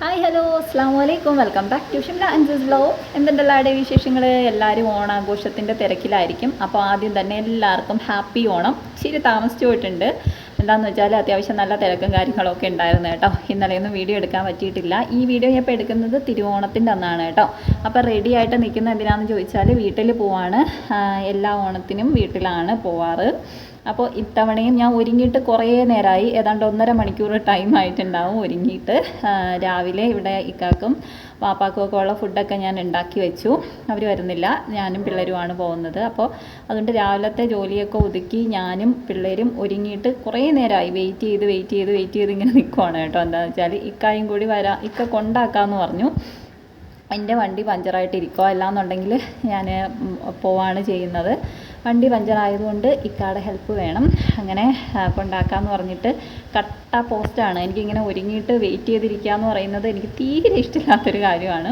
Hi hello അസ്സാം വലൈക്കും welcome back to Shimla and vlog. എന്തുണ്ടല്ലാടെ വിശേഷങ്ങൾ? എല്ലാവരും ഓണാഘോഷത്തിൻ്റെ തിരക്കിലായിരിക്കും. അപ്പോൾ ആദ്യം തന്നെ എല്ലാവർക്കും ഹാപ്പി ഓണം. ഇച്ചിരി താമസിച്ചു പോയിട്ടുണ്ട്. എന്താണെന്ന് വെച്ചാൽ അത്യാവശ്യം നല്ല തിരക്കും കാര്യങ്ങളൊക്കെ ഉണ്ടായിരുന്നു കേട്ടോ. ഇന്നലെയൊന്നും വീഡിയോ എടുക്കാൻ പറ്റിയിട്ടില്ല. ഈ വീഡിയോ ഞാൻ ഇപ്പോൾ എടുക്കുന്നത് തിരുവോണത്തിൻ്റെ അന്നാണ് കേട്ടോ. അപ്പോൾ റെഡി ആയിട്ട് നിൽക്കുന്ന എന്തിനാണെന്ന് ചോദിച്ചാൽ വീട്ടിൽ പോവാണ്. എല്ലാ ഓണത്തിനും വീട്ടിലാണ് പോവാറ്. അപ്പോൾ ഇത്തവണയും ഞാൻ ഒരുങ്ങിയിട്ട് കുറേ നേരമായി, ഏതാണ്ട് 1.5 മണിക്കൂർ ടൈം ആയിട്ടുണ്ടാവും ഒരുങ്ങിയിട്ട്. രാവിലെ ഇവിടെ ഇക്കാക്കും പാപ്പാക്കും ഒക്കെ ഉള്ള ഫുഡൊക്കെ ഞാൻ ഉണ്ടാക്കി വെച്ചു. അവർ വരുന്നില്ല, ഞാനും പിള്ളേരുമാണ് പോകുന്നത്. അപ്പോൾ അതുകൊണ്ട് രാവിലത്തെ ജോലിയൊക്കെ ഒതുക്കി ഞാനും പിള്ളേരും ഒരുങ്ങിയിട്ട് കുറേ നേരമായി വെയിറ്റ് ചെയ്ത് ഇങ്ങനെ നിൽക്കുവാണ് കേട്ടോ. എന്താണെന്ന് വെച്ചാൽ ഇക്കായും കൂടി ഇക്ക കൊണ്ടാക്കാമെന്ന് പറഞ്ഞു. എൻ്റെ വണ്ടി പഞ്ചറായിട്ടിരിക്കുക, അല്ലാന്നുണ്ടെങ്കിൽ ഞാൻ പോവാണ് ചെയ്യുന്നത്. വണ്ടി പഞ്ചറായതുകൊണ്ട് ഇക്കാടെ ഹെൽപ്പ് വേണം. അങ്ങനെ കൊണ്ടാക്കാമെന്ന് പറഞ്ഞിട്ട് കട്ട പോസ്റ്റാണ്. എനിക്കിങ്ങനെ ഒരുങ്ങിയിട്ട് വെയിറ്റ് ചെയ്തിരിക്കുക എന്ന് പറയുന്നത് എനിക്ക് തീരെ ഇഷ്ടമില്ലാത്തൊരു കാര്യമാണ്.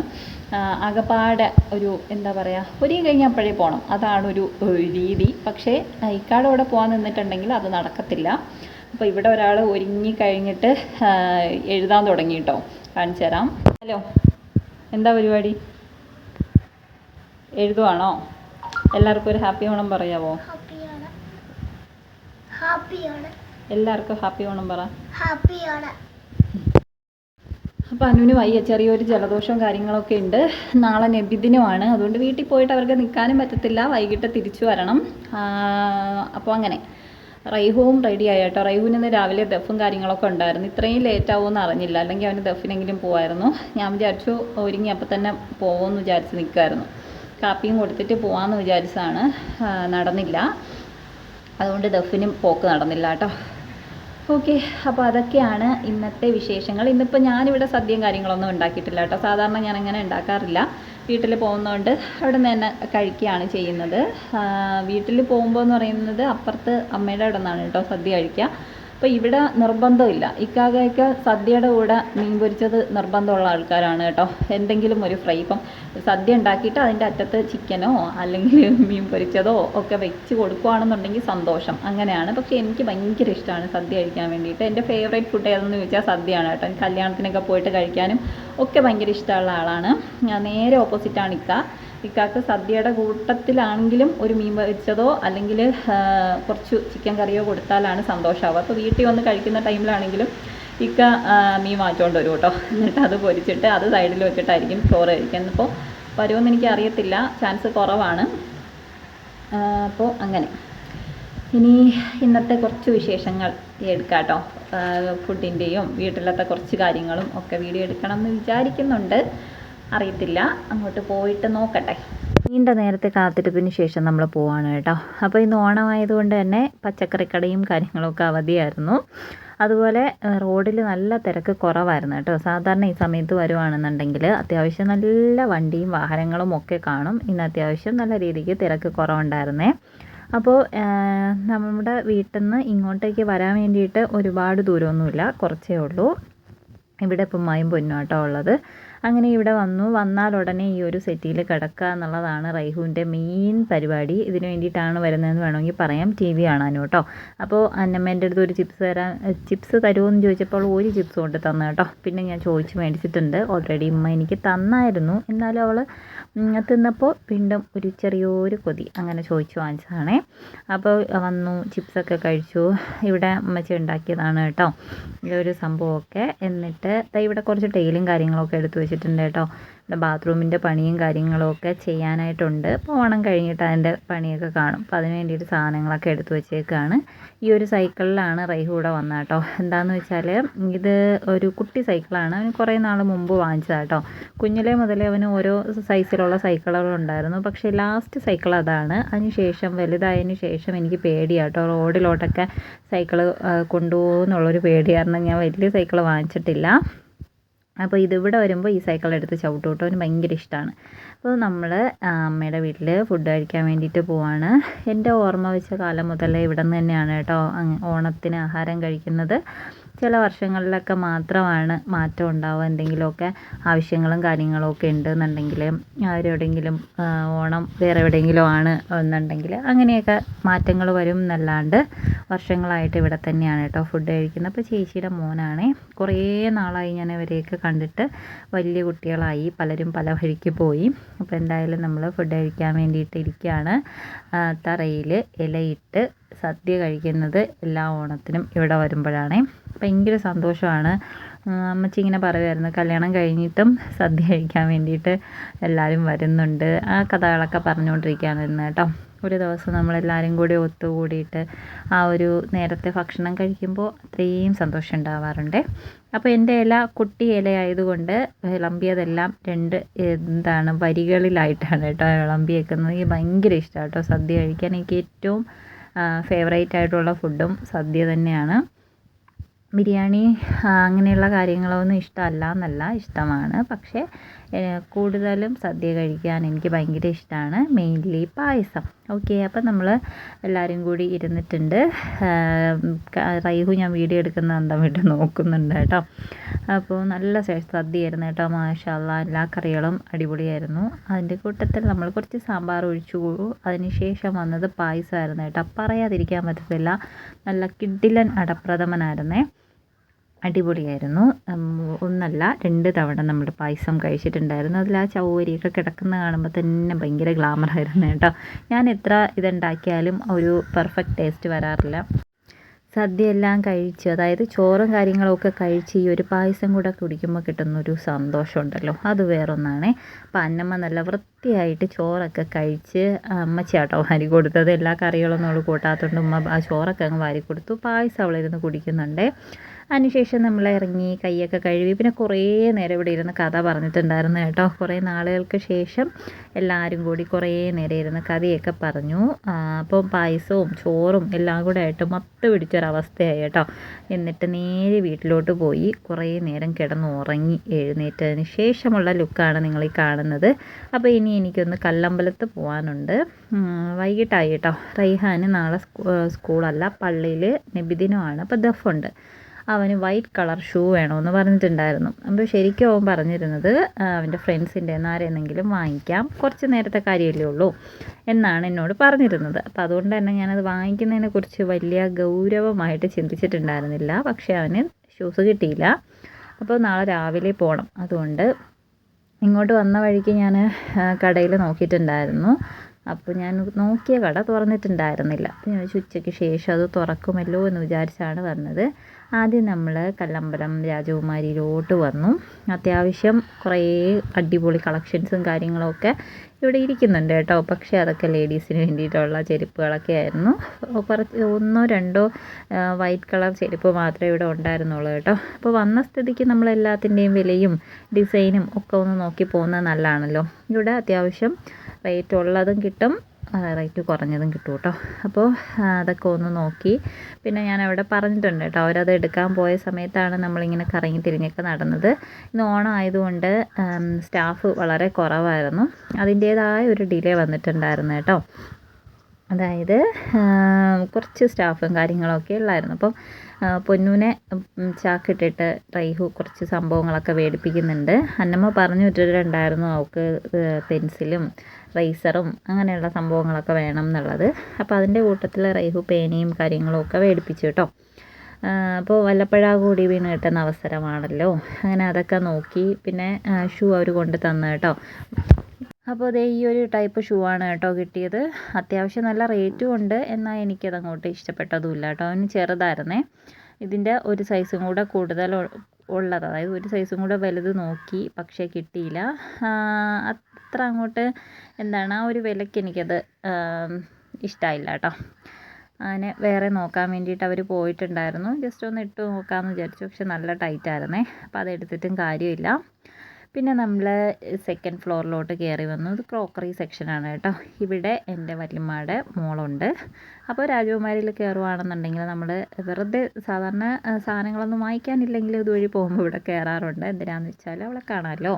ആകപ്പാടെ ഒരു എന്താ പറയുക, ഒരുങ്ങി കഴിഞ്ഞാൽ അപ്പോഴേ പോകണം, അതാണൊരു രീതി. പക്ഷേ ഇക്കാടെ കൂടെ പോകാൻ നിന്നിട്ടുണ്ടെങ്കിൽ അത് നടക്കത്തില്ല. അപ്പോൾ ഇവിടെ ഒരാൾ ഒരുങ്ങി കഴിഞ്ഞിട്ട് എഴുതാൻ തുടങ്ങി കേട്ടോ. കാണിച്ചു തരാം. ഹലോ, എന്താ പരിപാടി? എഴുതുവാണോ? എല്ലാവർക്കും ഒരു ഹാപ്പി ഓണം പറയാവോ? എല്ലാവർക്കും ഹാപ്പി ഓണം പറ. അപ്പോൾ അനുവിന് വയ്യ, ചെറിയൊരു ജലദോഷവും കാര്യങ്ങളൊക്കെ ഉണ്ട്. നാളെ നബിദിനമാണ്, അതുകൊണ്ട് വീട്ടിൽ പോയിട്ട് അവർക്ക് നിൽക്കാനും പറ്റത്തില്ല. വൈകിട്ട് തിരിച്ചു വരണം. അപ്പോൾ അങ്ങനെ റൈഹുവും റെഡി ആയി കേട്ടോ. റൈഹുവിന് ഇന്ന് രാവിലെ ദഫും കാര്യങ്ങളൊക്കെ ഉണ്ടായിരുന്നു. ഇത്രയും ലേറ്റ് ആവുമെന്ന് അറിഞ്ഞില്ല, അല്ലെങ്കിൽ അവന് ദഫിനെങ്കിലും പോകായിരുന്നു. ഞാൻ വിചാരിച്ചു ഒരുങ്ങി അപ്പോൾ തന്നെ പോകുമെന്ന് വിചാരിച്ച് നിൽക്കുമായിരുന്നു. കാപ്പിയും കൊടുത്തിട്ട് പോകാമെന്ന് വിചാരിച്ചതാണ്, നടന്നില്ല. അതുകൊണ്ട് ദഫിനും പോക്ക് നടന്നില്ല കേട്ടോ. ഓക്കെ, അപ്പോൾ അതൊക്കെയാണ് ഇന്നത്തെ വിശേഷങ്ങൾ. ഇന്നിപ്പോൾ ഞാനിവിടെ സദ്യയും കാര്യങ്ങളൊന്നും ഉണ്ടാക്കിയിട്ടില്ല കേട്ടോ. സാധാരണ ഞാൻ അങ്ങനെ ഉണ്ടാക്കാറില്ല. വീട്ടിൽ പോകുന്നതുകൊണ്ട് അവിടെ നിന്ന് തന്നെ കഴിക്കുകയാണ് ചെയ്യുന്നത്. വീട്ടിൽ പോകുമ്പോൾ എന്ന് പറയുന്നത് അപ്പുറത്ത് അമ്മയുടെ അവിടെ നിന്നാണ് കേട്ടോ സദ്യ കഴിക്കുക. അപ്പോൾ ഇവിടെ നിർബന്ധമില്ല. ഇക്കാകയൊക്കെ സദ്യയുടെ കൂടെ മീൻ പൊരിച്ചത് നിർബന്ധമുള്ള ആൾക്കാരാണ് കേട്ടോ. എന്തെങ്കിലും ഒരു ഫ്രൈ, ഇപ്പം സദ്യ ഉണ്ടാക്കിയിട്ട് അതിൻ്റെ അറ്റത്ത് ചിക്കനോ അല്ലെങ്കിൽ മീൻ പൊരിച്ചതോ ഒക്കെ വെച്ച് കൊടുക്കുകയാണെന്നുണ്ടെങ്കിൽ സന്തോഷം, അങ്ങനെയാണ്. പക്ഷേ എനിക്ക് ഭയങ്കര ഇഷ്ടമാണ് സദ്യ കഴിക്കാൻ വേണ്ടിയിട്ട്. എൻ്റെ ഫേവറേറ്റ് ഫുഡ് ഏതെന്ന് ചോദിച്ചാൽ സദ്യയാണ് കേട്ടോ. കല്യാണത്തിനൊക്കെ പോയിട്ട് കഴിക്കാനും ഒക്കെ ഭയങ്കര ഇഷ്ടമുള്ള ആളാണ്. ഞാൻ നേരെ ഓപ്പോസിറ്റാണ് ഇക്കാക്ക് സദ്യയുടെ കൂട്ടത്തിലാണെങ്കിലും ഒരു മീൻ വെച്ചതോ അല്ലെങ്കിൽ കുറച്ച് ചിക്കൻ കറിയോ കൊടുത്താലാണ് സന്തോഷമാവുക. അപ്പോൾ വീട്ടിൽ വന്ന് കഴിക്കുന്ന ടൈമിലാണെങ്കിലും ഇക്ക മീൻ വാങ്ങിച്ചുകൊണ്ട് വരും കേട്ടോ. എന്നിട്ട് അത് പൊരിച്ചിട്ട് അത് സൈഡിൽ വെച്ചിട്ടായിരിക്കും ചോറ് കഴിക്കുന്നത്. ഇപ്പോൾ വരുമെന്ന് എനിക്ക് അറിയത്തില്ല, ചാൻസ് കുറവാണ്. അപ്പോൾ അങ്ങനെ ഇനി ഇന്നത്തെ കുറച്ച് വിശേഷങ്ങൾ എടുക്കാം കേട്ടോ. ഫുഡിൻ്റെയും വീട്ടിലത്തെ കുറച്ച് കാര്യങ്ങളും ഒക്കെ വീഡിയോ എടുക്കണം എന്ന് വിചാരിക്കുന്നുണ്ട്. അറിയത്തില്ല, അങ്ങോട്ട് പോയിട്ട് നോക്കട്ടെ. നീണ്ട നേരത്തെ കാത്തിരിപ്പിന് ശേഷം നമ്മൾ പോവാണ് കേട്ടോ. അപ്പോൾ ഇന്ന് ഓണമായതുകൊണ്ട് തന്നെ പച്ചക്കറിക്കടയും കാര്യങ്ങളൊക്കെ അവധിയായിരുന്നു. അതുപോലെ റോഡിൽ നല്ല തിരക്ക് കുറവായിരുന്നു കേട്ടോ. സാധാരണ ഈ സമയത്ത് വരുവാണെന്നുണ്ടെങ്കിൽ അത്യാവശ്യം നല്ല വണ്ടിയും വാഹനങ്ങളും ഒക്കെ കാണും. ഇന്ന് അത്യാവശ്യം നല്ല രീതിക്ക് തിരക്ക് കുറവുണ്ടായിരുന്നേ. അപ്പോൾ നമ്മുടെ വീട്ടിൽ നിന്ന് ഇങ്ങോട്ടേക്ക് വരാൻ വേണ്ടിയിട്ട് ഒരുപാട് ദൂരമൊന്നുമില്ല, കുറച്ചേ ഉള്ളൂ. ഇവിടെ ഇപ്പം ഉമ്മായും പൊന്നും കേട്ടോ ഉള്ളത്. അങ്ങനെ ഇവിടെ വന്നാൽ ഉടനെ ഈ ഒരു സെറ്റിയിൽ കിടക്കുക എന്നുള്ളതാണ് റൈഹുവിൻ്റെ മെയിൻ പരിപാടി. ഇതിന് വേണ്ടിയിട്ടാണ് വരുന്നതെന്ന് വേണമെങ്കിൽ പറയാം, ടി വി കാണാനും കേട്ടോ. അപ്പോൾ അന്നമ്മേൻ്റെ അടുത്ത് ഒരു ചിപ്സ് തരുമോ എന്ന് ചോദിച്ചപ്പോൾ ഒരു ചിപ്സ് കൊണ്ട് തന്നു കേട്ടോ. പിന്നെ ഞാൻ ചോദിച്ച് മേടിച്ചിട്ടുണ്ട്, ഓൾറെഡി ഉമ്മ എനിക്ക് തന്നായിരുന്നു. എന്നാലും അവൾ തിന്നപ്പോൾ വീണ്ടും ഒരു ചെറിയൊരു കൊതി, അങ്ങനെ ചോദിച്ച് വാങ്ങിച്ചതാണേ. അപ്പോൾ വന്നു, ചിപ്സൊക്കെ കഴിച്ചു. ഇവിടെ അമ്മച്ചി ഉണ്ടാക്കിയതാണ് കേട്ടോ ഈ ഒരു സംഭവമൊക്കെ. എന്നിട്ട് ഇവിടെ കുറച്ച് ടൈലും കാര്യങ്ങളൊക്കെ എടുത്ത് വെച്ചിട്ടുണ്ട് കേട്ടോ. ഇവിടെ ബാത്റൂമിൻ്റെ പണിയും കാര്യങ്ങളൊക്കെ ചെയ്യാനായിട്ടുണ്ട്. അപ്പോൾ ഓണം കഴിഞ്ഞിട്ട് അതിൻ്റെ പണിയൊക്കെ കാണും. അപ്പോൾ അതിന് വേണ്ടിയിട്ട് സാധനങ്ങളൊക്കെ എടുത്ത് വെച്ചേക്കാണ്. ഈ ഒരു സൈക്കിളിലാണ് റൈഹു കൂടെ വന്നത് കേട്ടോ. എന്താണെന്ന് വെച്ചാൽ ഇത് ഒരു കുട്ടി സൈക്കിളാണ്. അവന് കുറേ നാൾ മുമ്പ് വാങ്ങിച്ചതാണ് കേട്ടോ. കുഞ്ഞിലേ മുതലേ അവന് ഓരോ സൈസിലുള്ള സൈക്കിളുകളുണ്ടായിരുന്നു. പക്ഷേ ലാസ്റ്റ് സൈക്കിൾ അതാണ്. അതിനുശേഷം വലുതായതിന് ശേഷം എനിക്ക് പേടിയാണ് കേട്ടോ, റോഡിലോട്ടൊക്കെ സൈക്കിള് കൊണ്ടുപോകുന്നുള്ളൊരു പേടി കാരണം ഞാൻ വലിയ സൈക്കിൾ വാങ്ങിച്ചിട്ടില്ല. അപ്പോൾ ഇതിവിടെ വരുമ്പോൾ ഈ സൈക്കിൾ എടുത്ത് ചവിട്ടും കേട്ടോ. അവന് ഭയങ്കര ഇഷ്ടമാണ്. അപ്പോൾ നമ്മൾ അമ്മയുടെ വീട്ടിൽ ഫുഡ് കഴിക്കാൻ വേണ്ടിയിട്ട് പോവാണ്. എൻ്റെ ഓർമ്മ വെച്ച കാലം മുതലേ ഇവിടെ നിന്ന് തന്നെയാണ് കേട്ടോ ഓണത്തിന് ആഹാരം കഴിക്കുന്നത്. ചില വർഷങ്ങളിലൊക്കെ മാത്രമാണ് മാറ്റം ഉണ്ടാവുക. എന്തെങ്കിലുമൊക്കെ ആവശ്യങ്ങളും കാര്യങ്ങളൊക്കെ ഉണ്ടെന്നുണ്ടെങ്കിൽ അവരെവിടെയെങ്കിലും ഓണം വേറെ എവിടെയെങ്കിലും ആണ് എന്നുണ്ടെങ്കിൽ അങ്ങനെയൊക്കെ മാറ്റങ്ങൾ വരും എന്നല്ലാണ്ട് വർഷങ്ങളായിട്ട് ഇവിടെ തന്നെയാണ് കേട്ടോ ഫുഡ് കഴിക്കുന്നത്. അപ്പോൾ ചേച്ചിയുടെ മോനാണേ കുറേ നാളായി ഞാൻ ഇവരെയൊക്കെ കണ്ടിട്ട്. വലിയ കുട്ടികളായി, പലരും പല വഴിക്ക് പോയി. അപ്പോൾ എന്തായാലും നമ്മൾ ഫുഡ് കഴിക്കാൻ വേണ്ടിയിട്ട് ഇരിക്കുകയാണ്. തറയിൽ ഇലയിട്ട് സദ്യ കഴിക്കുന്നത് എല്ലാ ഓണത്തിനും ഇവിടെ വരുമ്പോഴാണ്. ഭയങ്കര സന്തോഷമാണ്. അമ്മച്ചി ഇങ്ങനെ പറയുമായിരുന്നു, കല്യാണം കഴിഞ്ഞിട്ടും സദ്യ കഴിക്കാൻ വേണ്ടിയിട്ട് എല്ലാവരും വരുന്നുണ്ട്. ആ കഥകളൊക്കെ പറഞ്ഞുകൊണ്ടിരിക്കുകയായിരുന്നു കേട്ടോ. ഒരു ദിവസം നമ്മളെല്ലാവരും കൂടി ഒത്തുകൂടിയിട്ട് ആ ഒരു നേരത്തെ ഭക്ഷണം കഴിക്കുമ്പോൾ അത്രയും സന്തോഷം ഉണ്ടാവാറുണ്ട്. അപ്പോൾ എൻ്റെ ഇല കുട്ടി ഇലയായതുകൊണ്ട് വിളമ്പിയതെല്ലാം 2 വരികളിലായിട്ടാണ് കേട്ടോ വിളമ്പിയേക്കുന്നത്. എനിക്ക് ഭയങ്കര ഇഷ്ടമാണ് കേട്ടോ സദ്യ കഴിക്കാൻ. എനിക്ക് ഏറ്റവും ഫേവറേറ്റ് ആയിട്ടുള്ള ഫുഡും സദ്യ തന്നെയാണ്. ബിരിയാണി അങ്ങനെയുള്ള കാര്യങ്ങളൊന്നും ഇഷ്ടമല്ല എന്നല്ല, ഇഷ്ടമാണ്. പക്ഷേ കൂടുതലും സദ്യ കഴിക്കാൻ എനിക്ക് ഭയങ്കര ഇഷ്ടമാണ്. മെയിൻലി പായസം. ഓക്കെ, അപ്പം നമ്മൾ എല്ലാവരും കൂടി ഇരുന്നിട്ടുണ്ട്. റൈഹു ഞാൻ വീഡിയോ എടുക്കുന്ന അന്തം വിട്ട് നോക്കുന്നുണ്ട് കേട്ടോ. അപ്പോൾ നല്ല സദ്യയായിരുന്നു കേട്ടോ. മാഷാ അല്ലാ, എല്ലാ കറികളും അടിപൊളിയായിരുന്നു. അതിൻ്റെ കൂട്ടത്തിൽ നമ്മൾ കുറച്ച് സാമ്പാർ ഒഴിച്ചു. അതിന് ശേഷം വന്നത് പായസമായിരുന്നു കേട്ടോ. പറയാതിരിക്കാൻ പറ്റത്തില്ല, നല്ല കിടിലൻ അടപ്രഥമനായിരുന്നേ. അടിപൊളിയായിരുന്നു. 1 അല്ല 2 തവണ നമ്മൾ പായസം കഴിച്ചിട്ടുണ്ടായിരുന്നു. അതിൽ ആ ചൗവരിയൊക്കെ കിടക്കുന്ന കാണുമ്പോൾ തന്നെ ഭയങ്കര ഗ്ലാമറായിരുന്നു കേട്ടോ. ഞാൻ എത്ര ഇതുണ്ടാക്കിയാലും ഒരു പെർഫെക്റ്റ് ടേസ്റ്റ് വരാറില്ല. സദ്യയെല്ലാം കഴിച്ച്, അതായത് ചോറും കാര്യങ്ങളൊക്കെ കഴിച്ച് ഈ ഒരു പായസം കൂടെ കുടിക്കുമ്പോൾ കിട്ടുന്നൊരു സന്തോഷമുണ്ടല്ലോ, അത് വേറൊന്നാണ്. അപ്പം അന്നമ്മ നല്ല വൃത്തിയായിട്ട് ചോറൊക്കെ കഴിച്ച്, അമ്മച്ചിയാട്ടോ വാരി കൊടുത്തത്. എല്ലാ കറികളൊന്നും അവൾ കൂട്ടാത്തതുകൊണ്ട് ഉമ്മ ആ ചോറൊക്കെ അങ്ങ് വാരി കൊടുത്തു. പായസം അവളിരുന്ന് കുടിക്കുന്നുണ്ട്. അതിനുശേഷം നമ്മൾ ഇറങ്ങി കൈയൊക്കെ കഴുകി. പിന്നെ കുറേ നേരം ഇവിടെ ഇരുന്ന് കഥ പറഞ്ഞിട്ടുണ്ടായിരുന്നു കേട്ടോ. കുറേ നാളുകൾക്ക് ശേഷം എല്ലാവരും കൂടി കുറേ നേരം ഇരുന്ന് കഥയൊക്കെ പറഞ്ഞു. അപ്പം പായസവും ചോറും എല്ലാം കൂടെ ആയിട്ട് മത്ത് പിടിച്ചൊരവസ്ഥയായി കേട്ടോ. എന്നിട്ട് നേരെ വീട്ടിലോട്ട് പോയി കുറേ നേരം കിടന്നുറങ്ങി. എഴുന്നേറ്റതിന് ശേഷമുള്ള ലുക്കാണ് നിങ്ങളീ കാണുന്നത്. അപ്പോൾ ഇനി എനിക്കൊന്ന് കല്ലമ്പലത്ത് പോകാനുണ്ട്. വൈകിട്ടായി കേട്ടോ. റൈഹാന് നാളെ സ്കൂളല്ല, പള്ളിയിൽ നബിദിനമാണ്. അപ്പോൾ ദഫുണ്ട്. അവന് വൈറ്റ് കളർ ഷൂ വേണമെന്ന് പറഞ്ഞിട്ടുണ്ടായിരുന്നു. അപ്പോൾ ശരിക്കും അവൻ പറഞ്ഞിരുന്നത് അവൻ്റെ ഫ്രണ്ട്സിൻ്റെ ആരെന്നെങ്കിലും വാങ്ങിക്കാം, കുറച്ച് നേരത്തെ കാര്യമല്ലേ ഉള്ളൂ എന്നാണ് എന്നോട് പറഞ്ഞിരുന്നത്. അപ്പോൾ അതുകൊണ്ട് തന്നെ ഞാനത് വാങ്ങിക്കുന്നതിനെക്കുറിച്ച് വലിയ ഗൗരവമായിട്ട് ചിന്തിച്ചിട്ടുണ്ടായിരുന്നില്ല. പക്ഷേ അവന് ഷൂസ് കിട്ടിയില്ല. അപ്പോൾ നാളെ രാവിലെ പോകണം. അതുകൊണ്ട് ഇങ്ങോട്ട് വന്ന വഴിക്ക് ഞാൻ കടയിൽ നോക്കിയിട്ടുണ്ടായിരുന്നു. അപ്പോൾ ഞാൻ നോക്കിയ കട തുറന്നിട്ടുണ്ടായിരുന്നില്ല. അപ്പോൾ ഞാൻ ഉച്ചയ്ക്ക് ശേഷം അത് തുറക്കുമല്ലോ എന്ന് വിചാരിച്ചാണ് വന്നത്. ആദ്യം നമ്മൾ കല്ലമ്പലം രാജകുമാരിയിലോട്ട് വന്നു. അത്യാവശ്യം കുറേ അടിപൊളി കളക്ഷൻസും കാര്യങ്ങളൊക്കെ ഇവിടെ ഇരിക്കുന്നുണ്ട് കേട്ടോ. പക്ഷേ അതൊക്കെ ലേഡീസിന് വേണ്ടിയിട്ടുള്ള ചെരുപ്പുകളൊക്കെ ആയിരുന്നു. കുറച്ച് 1 2 വൈറ്റ് കളർ ചെരുപ്പ് മാത്രമേ ഇവിടെ ഉണ്ടായിരുന്നുള്ളൂ കേട്ടോ. അപ്പോൾ വന്ന സ്ഥിതിക്ക് നമ്മളെല്ലാത്തിൻ്റെയും വിലയും ഡിസൈനും ഒക്കെ ഒന്ന് നോക്കി പോകുന്നത് നല്ലതാണല്ലോ. ഇവിടെ അത്യാവശ്യം റേറ്റ് ഉള്ളതും കിട്ടും, റേറ്റ് കുറഞ്ഞതും കിട്ടും കേട്ടോ. അപ്പോൾ അതൊക്കെ ഒന്ന് നോക്കി. പിന്നെ ഞാൻ അവിടെ പറഞ്ഞിട്ടുണ്ട് കേട്ടോ, അവരത് എടുക്കാൻ പോയ സമയത്താണ് നമ്മളിങ്ങനെ കറങ്ങി തിരിഞ്ഞൊക്കെ നടന്നത്. ഇന്ന് ഓണം ആയതുകൊണ്ട് സ്റ്റാഫ് വളരെ കുറവായിരുന്നു. അതിൻ്റേതായ ഒരു ഡിലേ വന്നിട്ടുണ്ടായിരുന്നു കേട്ടോ. അതായത് കുറച്ച് സ്റ്റാഫും കാര്യങ്ങളൊക്കെ ഉള്ളായിരുന്നു. അപ്പം പൊന്നൂനെ ചാക്കിട്ടിട്ട് റൈഹു കുറച്ച് സംഭവങ്ങളൊക്കെ മേടിപ്പിക്കുന്നുണ്ട്. അന്നമ്മ പറഞ്ഞു വിട്ടിട്ടുണ്ടായിരുന്നു അവൾക്ക് പെൻസിലും റൈസറും അങ്ങനെയുള്ള സംഭവങ്ങളൊക്കെ വേണം എന്നുള്ളത്. അപ്പോൾ അതിൻ്റെ കൂട്ടത്തിൽ റൈഹു പേനയും കാര്യങ്ങളും ഒക്കെ മേടിപ്പിച്ചു കേട്ടോ. അപ്പോൾ വല്ലപ്പോഴാ കൂടി വീണ് കിട്ടുന്ന അവസരമാണല്ലോ. അങ്ങനെ അതൊക്കെ നോക്കി. പിന്നെ ഷൂ അവർ കൊണ്ട് തന്നു കേട്ടോ. അപ്പോൾ അതേ ഈ ഒരു ടൈപ്പ് ഷൂ ആണ് കേട്ടോ കിട്ടിയത്. അത്യാവശ്യം നല്ല റേറ്റും ഉണ്ട്, എന്നാൽ എനിക്കത് അങ്ങോട്ട് ഇഷ്ടപ്പെട്ടതുമില്ല കേട്ടോ. അവന് ചെറുതായിരുന്നേ. ഇതിൻ്റെ ഒരു സൈസും കൂടെ കൂടുതൽ ഉള്ളത്, അതായത് ഒരു സൈസും കൂടെ വലുത് നോക്കി, പക്ഷേ കിട്ടിയില്ല. അത്ര അങ്ങോട്ട് ആ ഒരു വിലയ്ക്ക് എനിക്കത് ഇഷ്ടമായില്ല കേട്ടോ. അങ്ങനെ വേറെ നോക്കാൻ വേണ്ടിയിട്ട് അവർ പോയിട്ടുണ്ടായിരുന്നു. ജസ്റ്റ് ഒന്ന് ഇട്ട് നോക്കാമെന്ന് വിചാരിച്ചു. പക്ഷെ നല്ല ടൈറ്റായിരുന്നേ. അപ്പോൾ അതെടുത്തിട്ടും കാര്യമില്ല. പിന്നെ നമ്മൾ സെക്കൻഡ് ഫ്ലോറിലോട്ട് കയറി വന്നു. ഇത് ക്രോക്കറി സെക്ഷനാണ് കേട്ടോ. ഇവിടെ എൻ്റെ വല്യമ്മയുടെ മോളുണ്ട്. അപ്പോൾ രാജകുമാരിയിൽ കയറുകയാണെന്നുണ്ടെങ്കിൽ നമ്മൾ വെറുതെ സാധാരണ സാധനങ്ങളൊന്നും വാങ്ങിക്കാനില്ലെങ്കിൽ ഇതുവഴി പോകുമ്പോൾ ഇവിടെ കയറാറുണ്ട്. എന്തിനാന്ന് വെച്ചാൽ അവളെ കാണാമല്ലോ.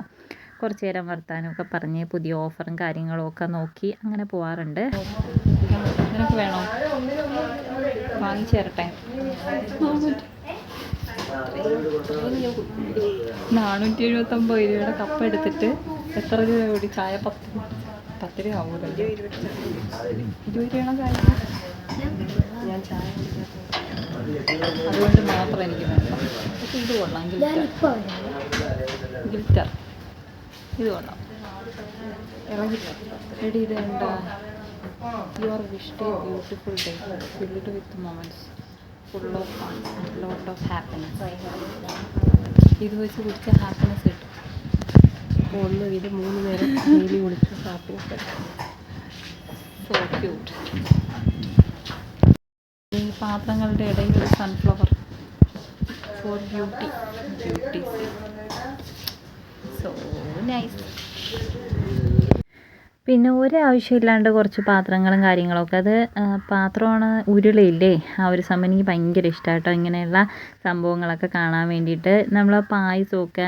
കുറച്ച് നേരം വർത്താനമൊക്കെ പറഞ്ഞ് പുതിയ ഓഫറും കാര്യങ്ങളും ഒക്കെ നോക്കി അങ്ങനെ പോവാറുണ്ട്. നിനക്ക് വേണോ? വാങ്ങിച്ചു തരട്ടെ? 479 രൂപയുടെ കപ്പ് എടുത്തിട്ട് എത്ര രൂപ കൂടി? ചായ 10 രൂപ ആവുമല്ലോ. 20 രൂപയാണോ ചായ? ഞാൻ ചായ അതുകൊണ്ട് മാത്രം എനിക്ക് വേണ്ട. പക്ഷേ ഇത് കൊള്ളാം, ഗിൽറ്റർ ഇത് കൊള്ളാം. ഇളകി എടി ഇത് എന്താ your wish day beautiful day filled with moments full of fun lot of happiness. ഇത് വെച്ച് കുടിച്ച ഹാപ്പിനെസ് കിട്ടും. ഒന്ന് ഇത് 3 നേരം ഡെയിലി കുടിച്ച് ഹാപ്പിനെസ് കിട്ടും. So cute. ഈ പാത്രങ്ങളുടെ ഇടയിൽ ഒരു sunflower four beauty so nice. പിന്നെ ഒരാവശ്യമില്ലാണ്ട് കുറച്ച് പാത്രങ്ങളും കാര്യങ്ങളൊക്കെ അത് പാത്രമാണ് ഉരുളിയില്ലേ, ആ ഒരു സമയം എനിക്ക് ഭയങ്കര ഇഷ്ടമായിട്ടോ. ഇങ്ങനെയുള്ള സംഭവങ്ങളൊക്കെ കാണാൻ വേണ്ടിയിട്ട്. നമ്മൾ പായസമൊക്കെ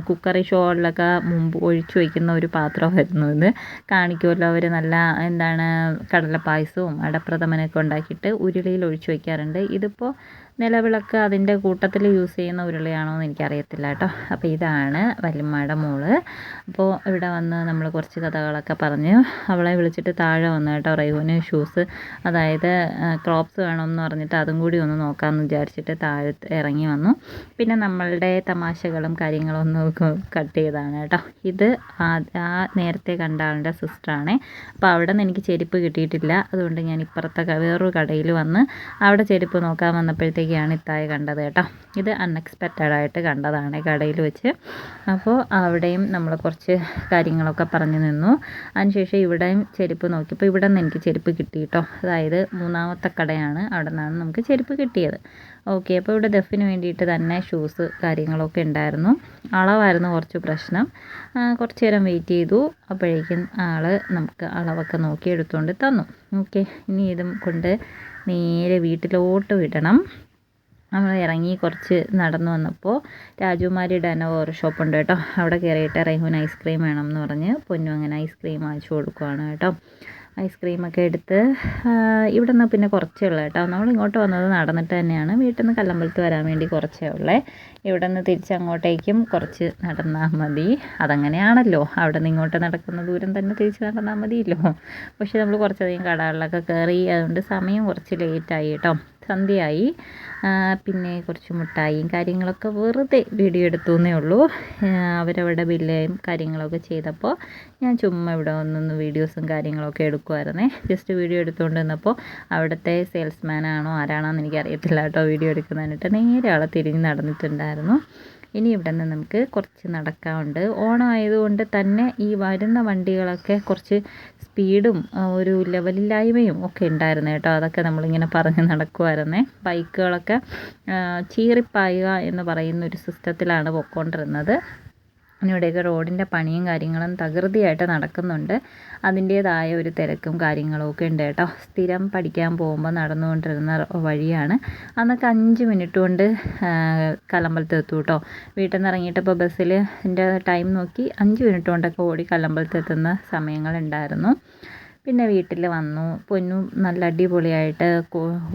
കുക്കറി ഷോകളിലൊക്കെ മുമ്പ് ഒഴിച്ചു വയ്ക്കുന്ന ഒരു പാത്രമായിരുന്നു ഇത്. കാണിക്കുമല്ലോ അവർ നല്ല എന്താണ് കടലപ്പായസവും അടപ്രഥമനൊക്കെ ഉണ്ടാക്കിയിട്ട് ഉരുളിയിൽ ഒഴിച്ചു വയ്ക്കാറുണ്ട്. ഇതിപ്പോൾ നിലവിളക്ക് അതിൻ്റെ കൂട്ടത്തിൽ യൂസ് ചെയ്യുന്ന ഉരുളിയാണോ എന്ന് എനിക്കറിയത്തില്ല കേട്ടോ. അപ്പോൾ ഇതാണ് വല്യമ്മയുടെ മോള്. അപ്പോൾ ഇവിടെ വന്ന് നമ്മൾ കുറച്ച് കഥകളൊക്കെ പറഞ്ഞ് അവളെ വിളിച്ചിട്ട് താഴെ വന്നു കേട്ടോ. റൈഹുവിന് ഷൂസ് അതായത് ക്രോപ്സ് വേണമെന്ന് പറഞ്ഞിട്ട് അതും കൂടി ഒന്ന് നോക്കാമെന്ന് വിചാരിച്ചിട്ട് താഴെ ഇറങ്ങി വന്നു. പിന്നെ നമ്മളുടെ തമാശകളും കാര്യങ്ങളും ഒന്ന് കട്ട് ചെയ്താണ് കേട്ടോ. ഇത് ആ നേരത്തെ കണ്ട ആളുടെ സിസ്റ്ററാണേ. അപ്പോൾ അവിടെ നിന്ന് എനിക്ക് ചെരുപ്പ് കിട്ടിയിട്ടില്ല. അതുകൊണ്ട് ഞാൻ ഇപ്പുറത്തെ വേറൊരു കടയിൽ വന്ന് അവിടെ ചെരുപ്പ് നോക്കാൻ വന്നപ്പോഴത്തേക്കാണ് ഇത്തായി കണ്ടത് കേട്ടോ. ഇത് അൺഎക്സ്പെക്റ്റഡായിട്ട് കണ്ടതാണ് കടയിൽ വെച്ച്. അപ്പോൾ അവിടെയും നമ്മൾ കുറച്ച് കാര്യങ്ങളൊക്കെ പറഞ്ഞു നിന്നു. അതിനുശേഷം ഇവിടെയും ചെരുപ്പ് നോക്കിയപ്പോൾ ഇവിടെ നിന്ന് എനിക്ക് ചെരുപ്പ് കിട്ടി കേട്ടോ. അതായത് 3ാമത്തെ കടയാണ്, അവിടെ നിന്നാണ് നമുക്ക് ചെരുപ്പ് കിട്ടിയത്. ഓക്കെ, അപ്പോൾ ഇവിടെ ദഫിന് വേണ്ടിയിട്ട് തന്നെ ഷൂസ് കാര്യങ്ങളൊക്കെ ഉണ്ടായിരുന്നു. അളവായിരുന്നു കുറച്ച് പ്രശ്നം. കുറച്ച് നേരം വെയിറ്റ് ചെയ്തു. അപ്പോഴേക്കും ആൾ നമുക്ക് അളവൊക്കെ നോക്കി എടുത്തുകൊണ്ട് തന്നു. ഓക്കെ, ഇനി ഇതും കൊണ്ട് നേരെ വീട്ടിലോട്ട് വിടണം. നമ്മൾ ഇറങ്ങി കുറച്ച് നടന്നു വന്നപ്പോൾ രാജകുമാരിയുടെ തന്നെ വേറെ ഷോപ്പുണ്ട് കേട്ടോ. അവിടെ കയറിയിട്ട് റൈഹുവിന് ഐസ്ക്രീം വേണം എന്ന് പറഞ്ഞ് പൊന്നു അങ്ങനെ ഐസ്ക്രീം വാങ്ങിച്ചു കൊടുക്കുവാണ് കേട്ടോ. ഐസ്ക്രീമൊക്കെ എടുത്ത് ഇവിടെ നിന്ന് പിന്നെ കുറച്ചേ ഉള്ളൂ കേട്ടോ. നമ്മൾ ഇങ്ങോട്ട് വന്നത് നടന്നിട്ട് തന്നെയാണ്. വീട്ടിൽ നിന്ന് കല്ലമ്പലത്ത് വരാൻ വേണ്ടി കുറച്ചേ ഉള്ളേ. ഇവിടെ നിന്ന് തിരിച്ചങ്ങോട്ടേക്കും കുറച്ച് നടന്നാൽ മതി. അതങ്ങനെയാണല്ലോ, അവിടെ നിന്ന് ഇങ്ങോട്ട് നടക്കുന്ന ദൂരം തന്നെ തിരിച്ച് നടന്നാൽ മതിയല്ലോ. പക്ഷേ നമ്മൾ കുറച്ചധികം കടകളിലൊക്കെ കയറി, അതുകൊണ്ട് സമയം കുറച്ച് ലേറ്റായി കേട്ടോ. സന്ധ്യയായി. പിന്നെ കുറച്ച് മുട്ടായിയും കാര്യങ്ങളൊക്കെ വെറുതെ വീഡിയോ എടുത്തു എന്നേ ഉള്ളൂ. അവരവിടെ ബില്ലും കാര്യങ്ങളൊക്കെ ചെയ്തപ്പോൾ ഞാൻ ചുമ്മാ ഇവിടെ വന്നൊന്ന് വീഡിയോസും കാര്യങ്ങളൊക്കെ എടുക്കുമായിരുന്നേ. ജസ്റ്റ് വീഡിയോ എടുത്തുകൊണ്ട് നിന്നപ്പോൾ അവിടുത്തെ സെയിൽസ്മാനാണോ ആരാണോ എന്ന് എനിക്കറിയത്തില്ല കേട്ടോ. വീഡിയോ എടുക്കുന്നതിനിട്ട് നേരെ ആളെ തിരിഞ്ഞ് നടന്നിട്ടുണ്ടായിരുന്നു. ഇനി ഇവിടെ നിന്ന് നമുക്ക് കുറച്ച് നടക്കാനുണ്ട്. ഓണം ആയതുകൊണ്ട് തന്നെ ഈ വരുന്ന വണ്ടികളൊക്കെ കുറച്ച് സ്പീഡും ഒരു ലെവലില്ലായ്മയും ഒക്കെ ഉണ്ടായിരുന്നു കേട്ടോ. അതൊക്കെ നമ്മളിങ്ങനെ പറഞ്ഞ് നടക്കുമായിരുന്നേ. ബൈക്കുകളൊക്കെ ചീറിപ്പായുക എന്ന് പറയുന്ന ഒരു സിസ്റ്റത്തിലാണ് പോയിക്കൊണ്ടിരുന്നത്. ഇവിടെയൊക്കെ റോഡിൻ്റെ പണിയും കാര്യങ്ങളും തകൃതിയായിട്ട് നടക്കുന്നുണ്ട്. അതിൻ്റേതായ ഒരു തിരക്കും കാര്യങ്ങളും ഒക്കെ ഉണ്ട് കേട്ടോ. സ്ഥിരം പഠിക്കാൻ പോകുമ്പോൾ നടന്നുകൊണ്ടിരുന്ന വഴിയാണ്. അന്നൊക്കെ 5 മിനിറ്റ് കൊണ്ട് കല്ലമ്പലത്ത് എത്തും കേട്ടോ. വീട്ടിൽ നിന്ന് ഇറങ്ങിയിട്ടപ്പോൾ ബസ്സിൽ എൻ്റെ ടൈം നോക്കി 5 മിനിറ്റ് കൊണ്ടൊക്കെ ഓടി കല്ലമ്പലത്ത് എത്തുന്ന സമയങ്ങളുണ്ടായിരുന്നു. പിന്നെ വീട്ടിൽ വന്നു. പൊന്നു നല്ല അടിപൊളിയായിട്ട്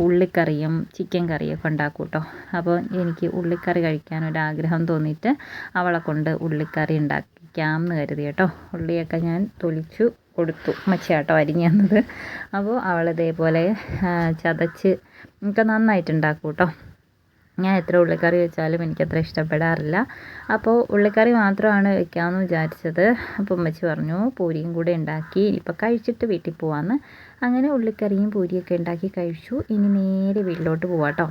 ഉള്ളിക്കറിയും ചിക്കൻ കറിയൊക്കെ ഉണ്ടാക്കും കേട്ടോ. അപ്പോൾ എനിക്ക് ഉള്ളിക്കറി കഴിക്കാനൊരാഗ്രഹം തോന്നിയിട്ട് അവളെ കൊണ്ട് ഉള്ളിക്കറി ഉണ്ടാക്കിക്കാം എന്ന് കരുതി കേട്ടോ. ഉള്ളിയൊക്കെ ഞാൻ തൊലിച്ചു കൊടുത്തു. മച്ചിയാട്ടോ അരിഞ്ഞു തന്നത്. അപ്പോൾ അവൾ ഇതേപോലെ ചതച്ച് ഒക്കെ നന്നായിട്ടുണ്ടാക്കും കേട്ടോ. ഞാൻ എത്ര ഉള്ളിക്കറി വെച്ചാലും എനിക്കത്ര ഇഷ്ടപ്പെടാറില്ല. അപ്പോൾ ഉള്ളിക്കറി മാത്രമാണ് വെക്കാമെന്ന് വിചാരിച്ചത്. അപ്പോൾ ഉമ്മച്ചി പറഞ്ഞു പൂരിയും കൂടെ ഉണ്ടാക്കി ഇപ്പോൾ കഴിച്ചിട്ട് വീട്ടിൽ പോവാമെന്ന്. അങ്ങനെ ഉള്ളിക്കറിയും പൂരിയൊക്കെ ഉണ്ടാക്കി കഴിച്ചു. ഇനി നേരെ വീട്ടിലോട്ട് പോവാം കേട്ടോ.